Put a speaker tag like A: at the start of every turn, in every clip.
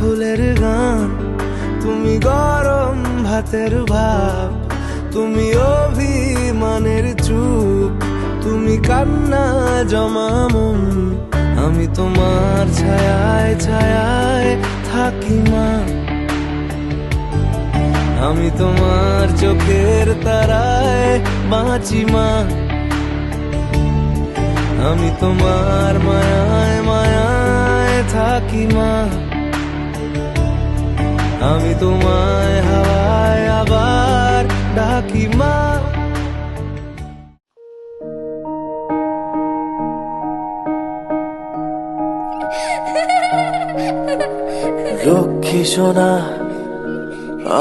A: ফুলের গান, তুমি গরম ভাতের ভাব, তুমি অভিমানের চুপ, তুমি কান্না জমা মন। আমি তোমার ছায়ায় ছায়ায় থাকি মা, আমি তোমার চোখের তারায় বাঁচি মা, আমি তোমার মায়ায় মায়ায় থাকি মা, আমি তোমায় হাওয়ায় আবার ডাকি মা। লক্ষ্মী সোনা,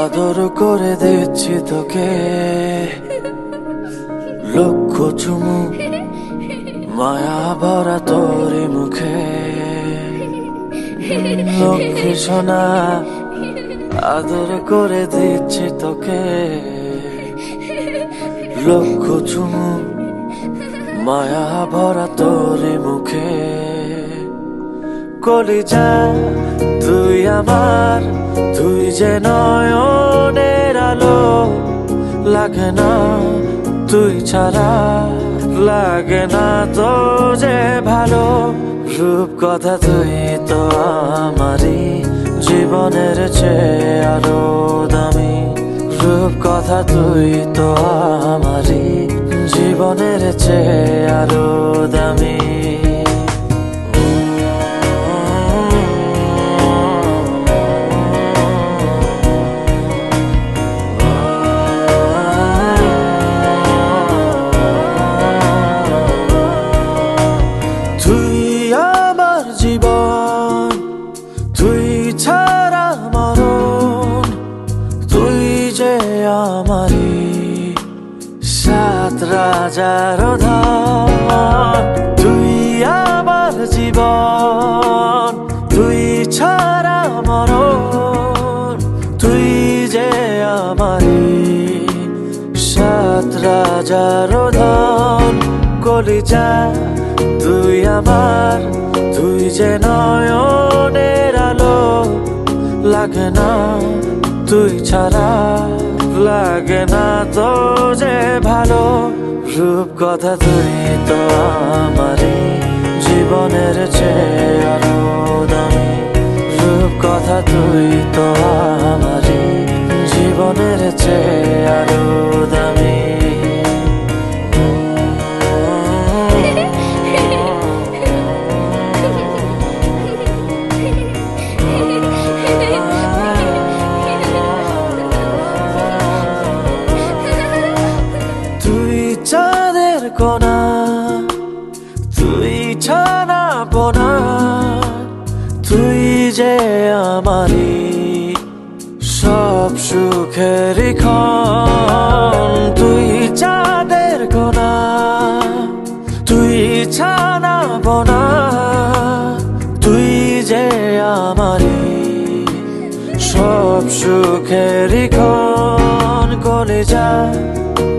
A: আদর করে দিচ্ছি তোকে, লক্ষ চুমু মায়া ভরা তোরি মুখে। লক্ষ্মী সোনা, আদর করে দিচ্ছি তোকে, লক্ষ চুমু মায়া ভরা তোরি মুখে। কলিজা তুই আমার, তুই যে নয়নের আলো, লাগে না তুই ছাড়া, লাগে না তো যে ভালো। রূপ কথা তুই তো আমারই, জীবনের চেয়ে আরো দামি। রূপ কথা তুই তো আমারই, জীবনের চেয়ে আরো দামি। রাজার ধন তুই আমার জীবন, তুই ছাড়া মরণ, তুই যে আমারি সাত রাজার ধন। কলিজা তুই আমার, তুই যে নয়নের আলো, লাগে না তুই ছাড়া, লাগে না তো যে ভালো। রূপ কথা তুই তো আমারই, জীবনের চেয়ে আরো দামি। রূপ কথা তুই তো আমারই, জীবনের চেয়ে আরো দামি। চাঁদের কোনা, তুই ছানা পোনা, তুই যে আমারি সব সুখের ক্ষণ। তুই চাঁদের কোনা, তুই ছানা পোনা, তুই যে আমারি সব সুখের ক্ষণ। কলিজা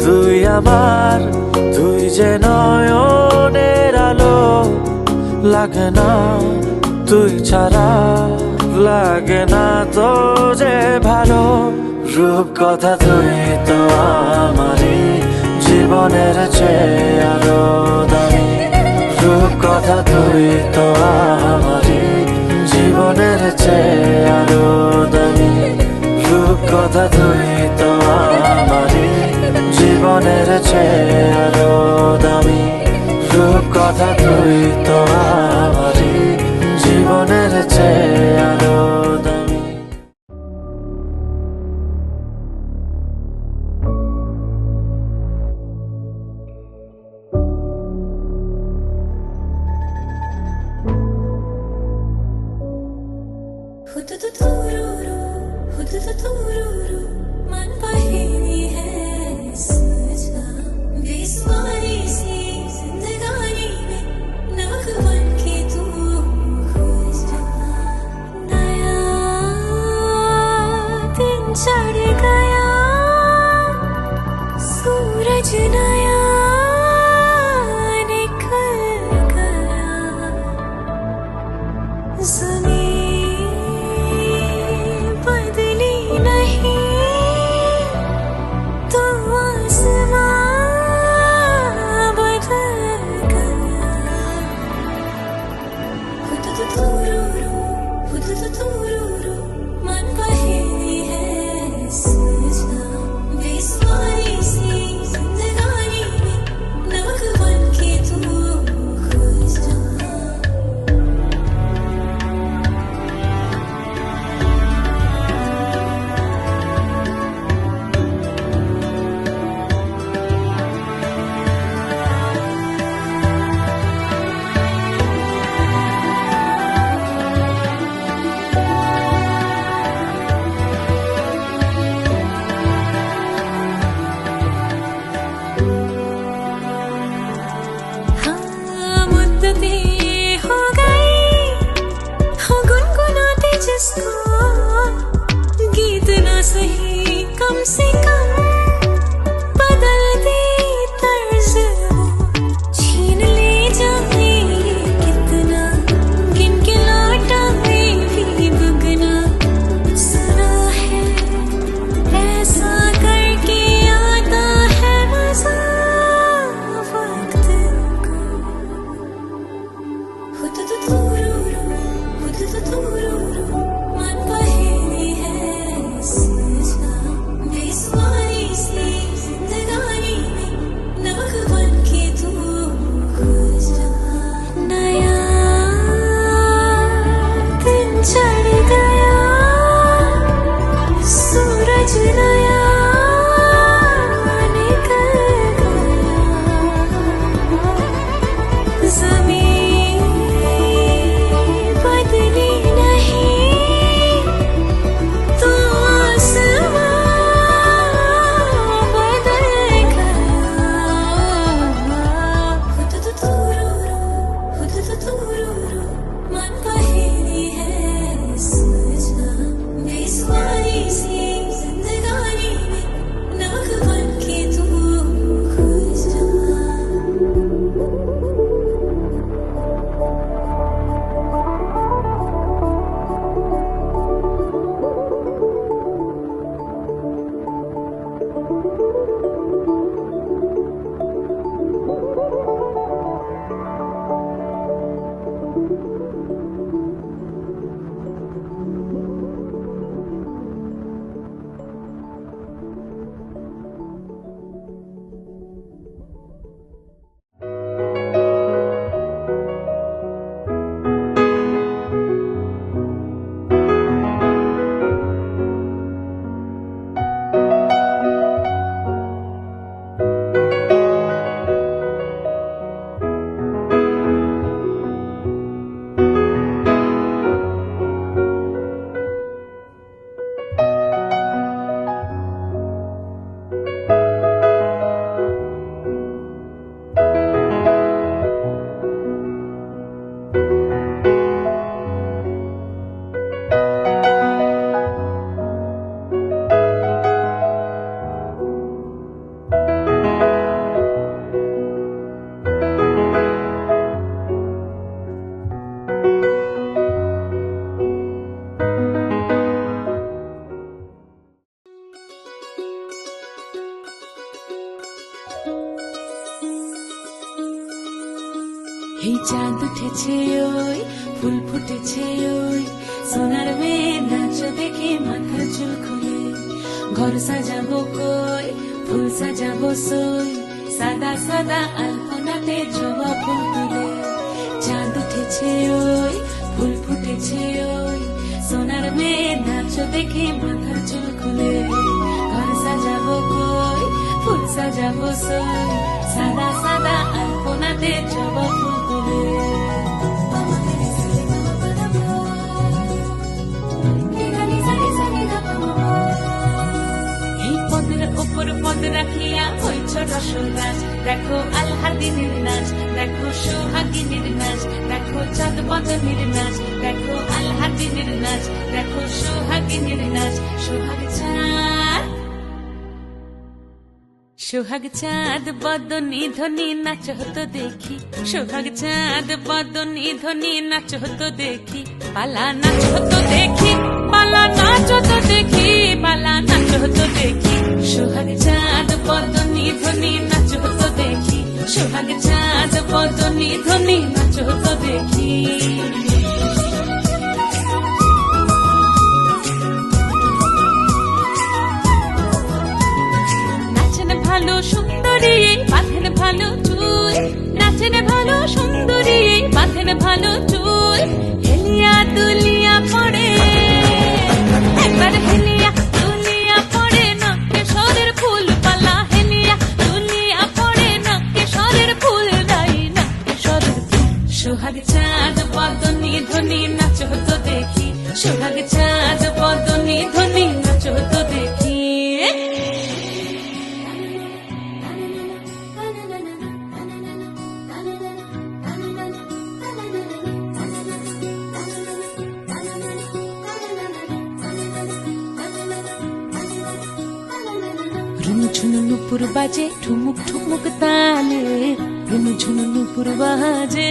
A: তুই আমার, তুই যে নয়নের আলো, লাগে না তুই ছাড়া, লাগে না তো যে ভালো। রূপ কথা তুই তো আমারই, জীবনের চেয়ে আরো দামি। রূপ কথা তুই তো আমারই, জীবনের চেয়ে আরো দামি। রূপ কথা তুই তো আমারই, জীবনের চেয়ে আরো দামি। রূপ কথা তুই তো আমারই, জীবনের চেয়ে আরো দামি।
B: मन पहेली है सुलझा, बेसुमारी सी जिंदगानी में नमक बन के तू घुल जा। जा नया दिन चढ़ गया सूरज नया निकल गया ज़मीन बदली नहीं तो आसमां बदल गया हुदुदुदुरुरु मन पहेली है सुलझा बेसुमारी सी जिंदगानी में नमक बन के तू घुल जा এই চাঁদ উঠেছে ওই ফুল ফুটেছে ওই সোনার মেয়ে নাচ দেখে মাথার চুল খুলে ঘর সাজাবো কই ফুল সাজাবো সই সাদা সাদা আলপনাতে জবা ফুল তুলে চাঁদ উঠেছে ওই ফুল ফুটেছে ওই সোনার মেয়ে নাচ দেখে মাথার চুল খুলে ঘর সাজাবো কই ফুল সাজাবো সই সাদা সাদা আলপনাতে জবা ফুল তুলে এই পদের ওপর পদ রাখিয়া হইছ রসরাজ দেখো আলহাদিনের নাচ দেখো সোহাগিনীর নাচ দেখো চাঁদ বদনের নাচ দেখো আলহাদিনের নাচ দেখো সোহাগিনীর নাচ সোহাগ চাঁদ বদনী ধ্বনি নাচ হতো দেখি সোহাগ চাঁদ বদনী ধ্বনি নাচ হতো দেখি পালা নাচ হতো দেখি পালা নাচ হতো দেখি পালা নাচ হতো দেখি সোহাগ চাঁদ বদনী ধ্বনি নাচ হতো দেখি সোহাগ চাঁদ বদনী ধ্বনি নাচ হতো দেখি ভালো সুন্দরী বাঁধেন ভালো চুল নাচেন ভালো সুন্দরী বাঁধেন ভালো চুল হেলিয়া দুলিয়া পড়ে একবার হেলিয়া দুলিয়া পড়ে নকে সরের ফুল পালা হেলিয়া দুলিয়া পড়ে নকে সরের ফুল দাই নকে সরের ফুল সোহাগ চাঁদ বদনী ধ্বনি নাচ হতো দেখি সোহাগ চাঁদ বদনী ধ্বনি নাচ হতো দেখি ঝুনু নুপুর বাজে ঠুমুক ঠুমুক তালে রুনু ঝুনু নুপুর বাজে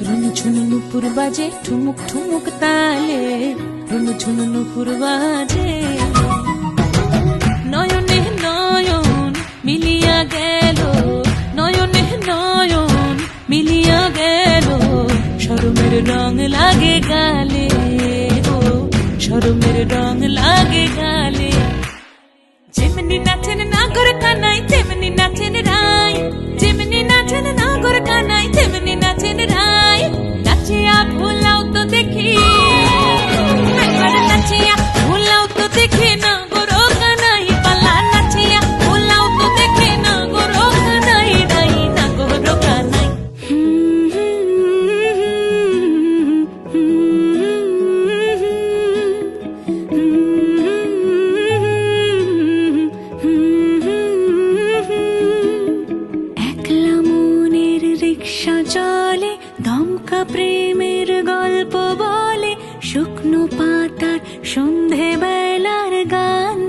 B: রুনু ঝুনু নুপুর বাজে ঠুমুক ঠুমুক তালে রুনু ঝুনু নুপুর বাজে নয়নে নয়ন মিলিয়া গেল নয়নে নয়ন মিলিয়া গেল শরমের রং লাগে গালে ও শরমের রং লাগে গালে যেমনি নাচেন নাগর কানাই তেমনি নাচেন রাই যেমনি নাচেন দমকা প্রেমের গল্প বলে শুকনো পাতার সন্ধে বেলার গান।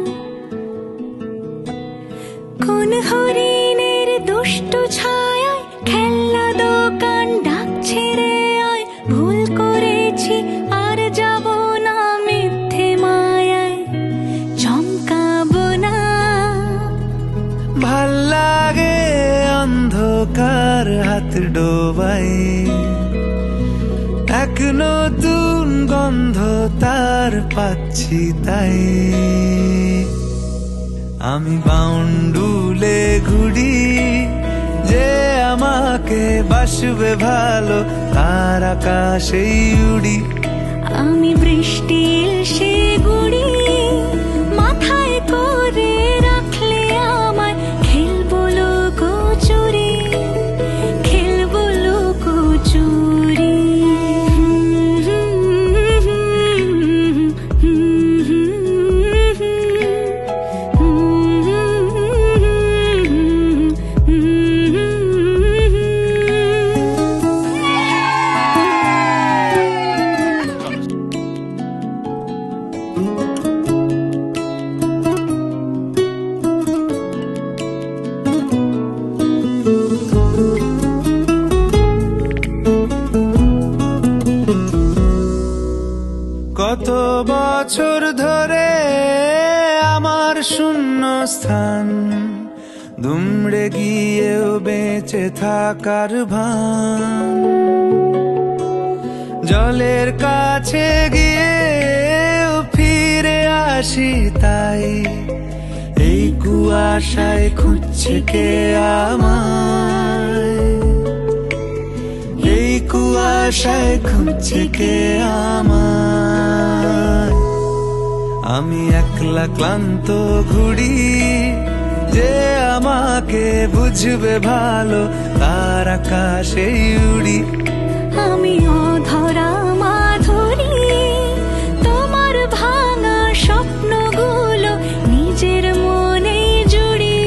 B: কোন হরিণের দুষ্ট ছায়ায় খেলনা দোকান ডাকছে রে আয়, ভুল করেছি আর যাব না মিথ্যে মায়ায়, চমকাবো না।
A: ভাল লাগে অন্ধকার হাত ডোবাই, এক নতুন গন্ধ তার পাচ্ছি তাই। আমি বাউন্ডুলে ঘুরি, যে আমাকে বাসবে ভালো তার আকাশেই উড়ি।
B: আমি বৃষ্টির সে গুড়ি মাথায় করে রাখলে আমায়, খেলবো লুকোচুরি, খেলবো লুকোচুরি।
A: কত বছর ধরে আমার শূন্য স্থান, দুমড়ে গিয়েও বেঁচে থাকার ভান। জলের কাছে গিয়েও ফিরে আসি তাই, এই কুয়াশায় খুঁজছে কে আমায়, এই কুয়াশায় খুঁজছে কে আমায়। আমি একলা ক্লান্ত ঘুরি, যে আমাকে বুঝবে ভালো তার আকাশেই উড়ি।
B: আমি অধরা মাধুরী, তোমার ভাঙা স্বপ্নগুলো নিজের মনে জুড়ি,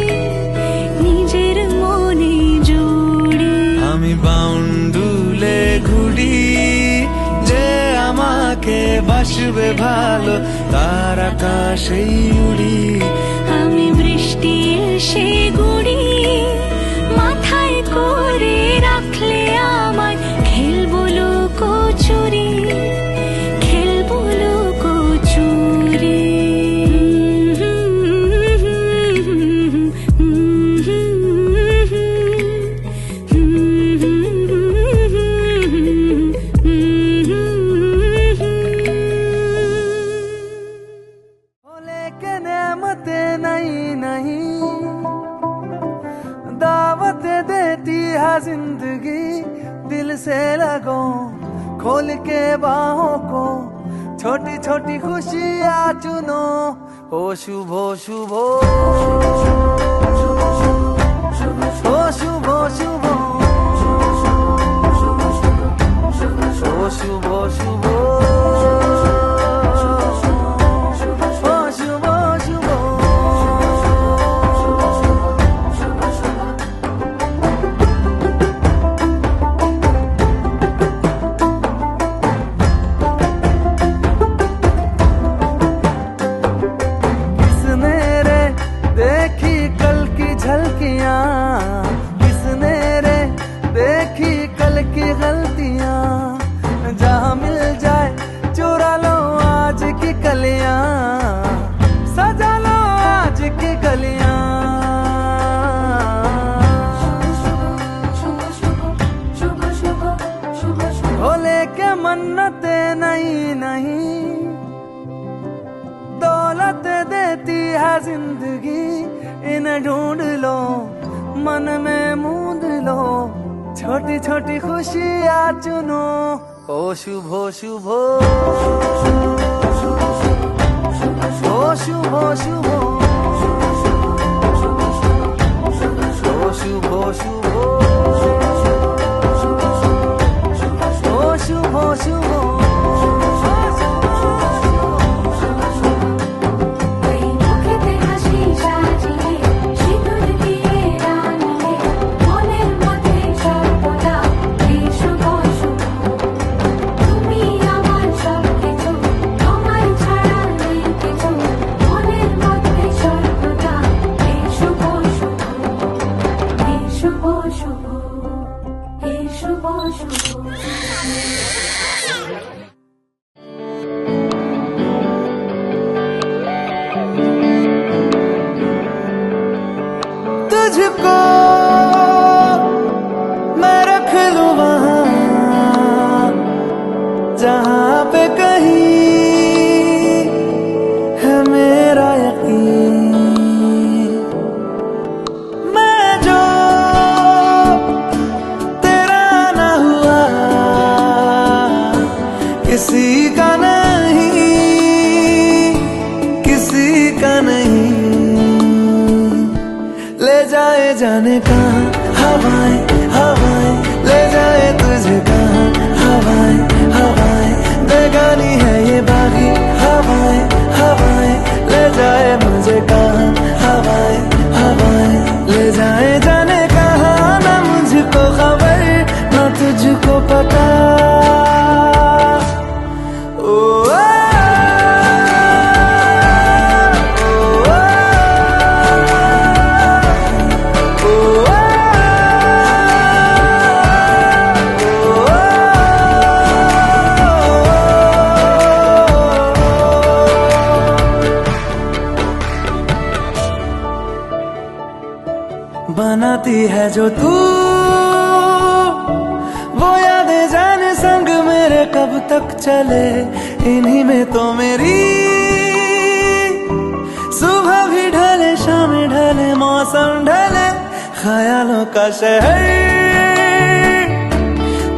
B: নিজের মনে জুড়ি।
A: আমি বাউন্ডুলে ঘুরি, যে আমাকে বাসবে ভালো তার আকাশেই উড়ি।
B: আমি বৃষ্টির সে গুড়ি মাথায় করে রাখলে আমায়, খেলবো লুকোচুরি, খেলবো লুকোচুরি।
A: लेके नेमते नहीं नहीं, दावत देती है जिंदगी। दिल से लगो खोल के बाहों को, छोटी छोटी खुशियाँ चुनो। हो शुभ शुभ, हो शुभ शुभ, हो शुभ शुभ, किसने रे देखी कल की गलतियां, जहाँ मिल जाए चुरा लो आज की कलियां, सजा लो आज की गलियां। भोले के मन्नते नहीं नहीं, दौलत देती है जिंदगी। इन्हें ढूंढ लो मन में मूंद लो, छोटी छोटी खुशियाँ चुनो। ओ शुभ शुभ, ओ शुभ शुभ, ओ शुभ शुभ, ओ शुभ शुभ।
B: মনের মধ্যে সর্বদা এই শুভ শুভ শুভ।
A: तुझको मैं रख लूं वहां जहां पे कहीं है मेरा यकीन। मैं जो तेरा ना हुआ किसी का नहीं, किसी का नहीं। ले जाए जाने कहाँ हवाएं हवाएं, ले जाए तुझे कहाँ हवाएं हवाएं। बेगानी है ये बागी हवाएं हवाएं, ले जाए मुझे कहाँ हवाएं हवाएं। ले जाए जाने कहाँ, ना मुझको खबर ना तुझको पता। ओ बनाती है जो तू वो यादें जाने संग मेरे कब तक चले। इन्हीं में तो मेरी सुबह भी ढले शाम ढले मौसम ढले। ख्यालों का शहर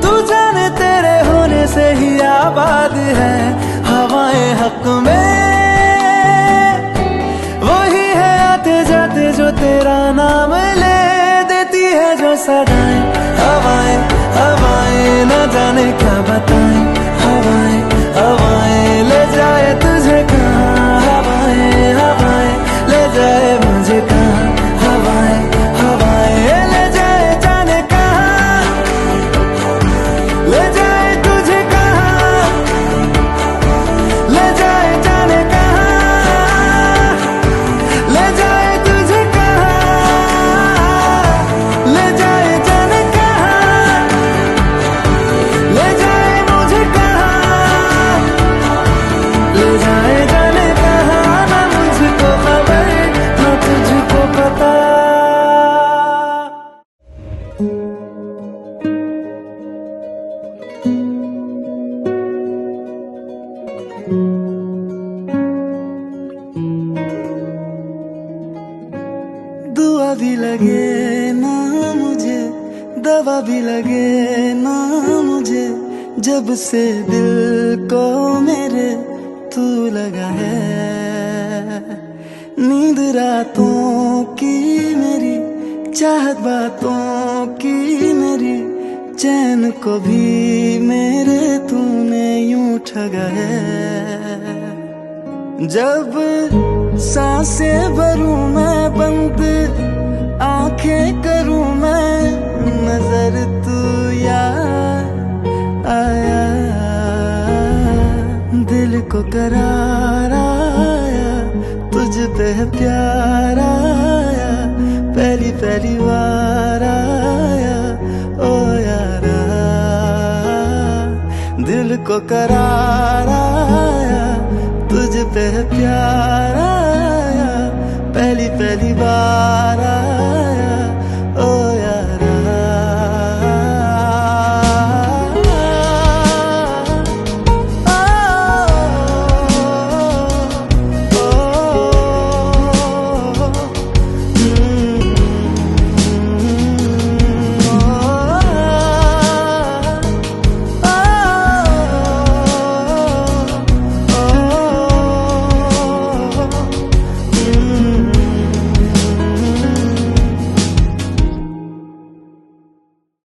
A: तू जाने तेरे होने से ही आबाद है। हवाएं हक में वही है आते जाते जो तेरा नाम ले देती है जो सदाएं। हवाएं हवाएं न जाने क्या बताएं। हवाएं हवाएं ले जाए तुझे कहाँ हवाएं हवाएं, ले जाए मुझे कहाँ हवाएं हवाएं। ले जाए जाने कहाँ, ले जाए तुझे कहाँ, ले जाए जाने कहाँ, ले जाए तुझे कहाँ, ले जाए जाने कहाँ, ले जाए मुझे कहाँ, ले जाए जाने कहाँ। ना मुझको खबर ना तुझको पता। दुआ भी लगे ना मुझे, दवा भी लगे ना मुझे, जब से दिल को मेरे तू लगा है। नींद रातों की मेरी, चाहत बातों की मेरी, चैन को भी मेरे तूने यूं ठगा है। जब सांसें भरूं मैं बंद, आंखें करूं मैं नजर, तू याद आया। दिल को करार आया, तुझ पे प्यार आया, पहली पहली बार आया ओ यारा। दिल को करार आया, तुझ पे प्यार आया, पहली पहली बार आया